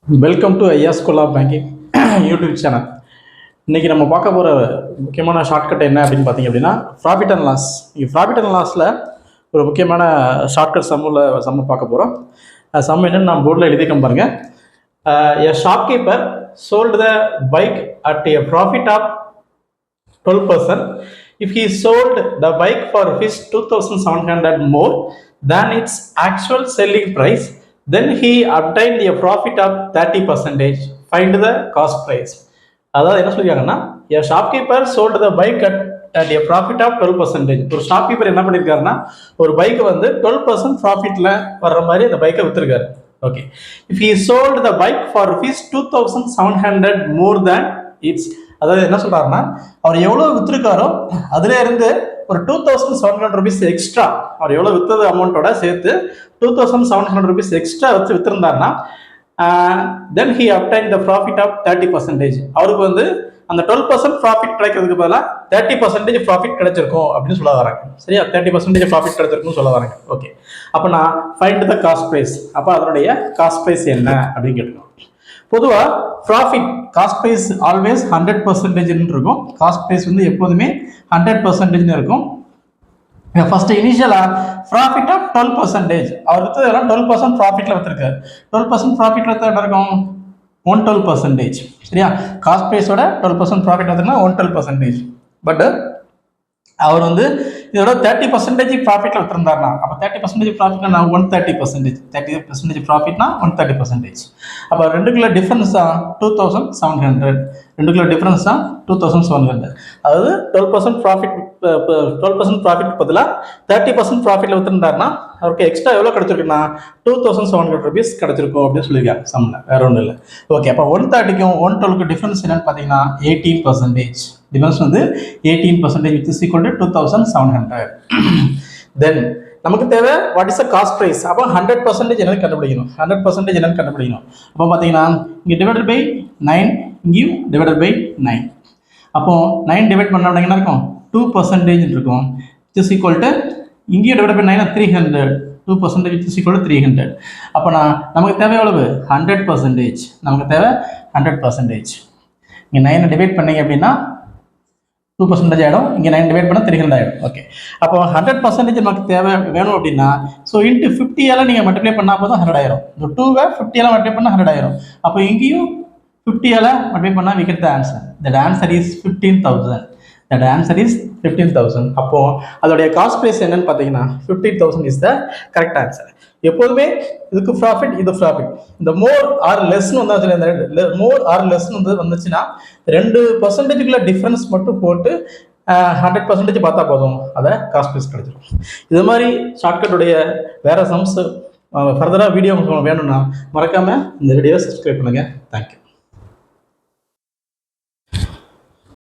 Welcome to Aiya school of banking YouTube channel. இன்றைக்கி நம்ம பார்க்க போகிற முக்கியமான ஷார்ட்கட் என்ன அப்படின்னு பார்த்தீங்க அப்படின்னா ப்ராஃபிட் அண்ட் லாஸ். இங்கே ப்ராஃபிட் அண்ட் லாஸில் ஒரு முக்கியமான ஷார்ட்கட் சம்மு பார்க்க போகிறோம். சம் என்னன்னு நான் போர்டில் எழுதிக்க பாருங்க. A shopkeeper sold the bike at a profit of 12%. If he sold the bike for his 2,700 more than its actual selling price, then he obtained a profit of 30%. Find the cost price. அதாவது என்ன சொல்லியிருக்காங்கன்னா, a shopkeeper sold the bike at a profit of 12%. ஒரு shopkeeper என்ன பண்ணியிருக்காருன்னா, ஒரு பைக்கை வந்து 12% ப்ராஃபிட்டில் வர்ற மாதிரி அந்த பைக்கை விற்றுருக்காரு. Okay, if he sold the bike for his 2,700 more than its, அதாவது என்ன சொல்றாருன்னா, அவர் எவ்வளவு வித்துருக்காரோ அதுல இருந்து ஒரு 2,700 rupees எக்ஸ்ட்ரா, அவர் எவ்வளவு வித்தது அமௌண்ட்டோட சேர்த்து 2,700 rupees எக்ஸ்ட்ரா வச்சு வித்திருந்தாருன்னா, then he obtain the profit of 30%. அவருக்கு வந்து அந்த 12% ப்ராஃபிட் கிடைக்கிறதுக்கு பதிலாக 30% ப்ராஃபிட் கிடைச்சிருக்கும் அப்படின்னு சொல்ல வராங்க. சரியா, 30% ப்ராஃபிட் கிடைச்சிருக்குன்னு சொல்ல வராங்க. ஓகே, அப்போ நான் ஃபைண்ட் த காஸ்ட் ப்ரைஸ். அப்போ அதனுடைய காஸ்ட் ப்ரைஸ் என்ன அப்படின்னு கேட்டுக்கோங்க. பொதுவாக ப்ராஃபிட் காஸ்ட் ப்ரைஸ் ஆல்வேஸ் 100% இருக்கும். காஸ்ட் ப்ரைஸ் வந்து எப்போதுமே 100% இருக்கும். ஃபர்ஸ்ட் இனிஷியலாக ப்ராஃபிட் ஆஃப் 12%. அவர் வித்ததெல்லாம் 12% ப்ராஃபிட்ல வித்துருக்காரு. 12% ப்ராஃபிட்ல வித்தா என்ன இருக்கும்? 112%. சரியா, காஸ்ட் ப்ரைஸோட 12% ப்ராஃபிட் வந்துன்னா 112%. பட் அவர் வந்து இதோட 30% ப்ராஃபிட்ல வித்துருந்தாருனா, அப்போ 30% ப்ராஃபிட்னா 130%. 30% ப்ராஃபிட்னா 130%. அப்போ ரெண்டுக்குள்ள டிஃபரன்ஸ் தான் 2,700. ரெண்டுக்குள்ள டிஃபரன்ஸ் தான் 2,700. அதாவது 12% ப்ராஃபிட் பதிலாக 30% ப்ராஃபிட்ல வித்துருந்தாருன்னா அவருக்கு எக்ஸ்ட்ரா எவ்வளோ கிடைச்சிருக்குன்னா 2,700 rupees கிடைச்சிருக்கும் அப்படின்னு சொல்லியிருக்காங்க சம்மில். வேற ஒன்றும் இல்லை. ஓகே, அப்போ 130க்கும் 112க்கும் டிஃபரன்ஸ் என்னன்னு பார்த்தீங்கன்னா 18%. டிஃபரன்ஸ் வந்து 18%, which is equal to 2,700. Then நமக்கு தேவை what is the cost price. அப்போ 100% என்னன்னு கண்டுபிடிக்கணும். 100% என்னன்னு கண்டுபிடிக்கணும். அப்போ பார்த்தீங்கன்னா இங்கே டிவைடட் பை 9, இங்கேயும் டிவைடட் பை 9. அப்போ 9 டிவைட் பண்ண என்ன இருக்கும்? 2% இருக்கும். which is equal to இங்கேயும் divide by 9 300. 2% which is equal to 300. அப்போ நமக்கு தேவை எவ்வளவு? 100%. நமக்கு தேவை 100%. இங்கே 9 டிவைட் பண்ணீங்க அப்படின்னா 2% ஆகிடும். இங்கே 9 டிவைட் பண்ணால் 300 ஆகிடும். ஓகே, அப்போ 100% நமக்கு தேவை வேணும் அப்படின்னா, ஸோ இன்ட்டு 50 நீங்கள் மல்டிப்ளை பண்ணால் போதும் 100 ஆயிரும். இந்த 2வை 50 மல்டிப்ளை பண்ணால் 100 ஆயிரும். அப்போ இங்கேயும் 50 மல்டிப்ளை பண்ணால் we get the answer. That answer is 15,000. That answer is 15,000. அப்போ அதோடைய காஸ்ட் ப்ரைஸ் என்னன்னு பார்த்தீங்கன்னா 15,000 இஸ் த கரெக்ட் ஆன்சர். எப்போதுமே இதுக்கு ப்ராஃபிட், இது ப்ராஃபிட். இந்த மோர் ஆர் லெஸ்ன்னு வந்தாச்சு, இந்த மோர் ஆர் லெஸ்ன்னு வந்து வந்துச்சுன்னா 2%க்குள்ள டிஃப்ரென்ஸ் மட்டும் போட்டு 100% பார்த்தா போதும், அதை காஸ்ட் ப்ரைஸ் கிடைச்சிடும். இது மாதிரி ஷார்ட்கட்டுடைய வேற சம்ஸ் ஃபர்தராக வீடியோ வேணும்னா மறக்காம இந்த வீடியோ சப்ஸ்கிரைப் பண்ணுங்க. தேங்க்யூ.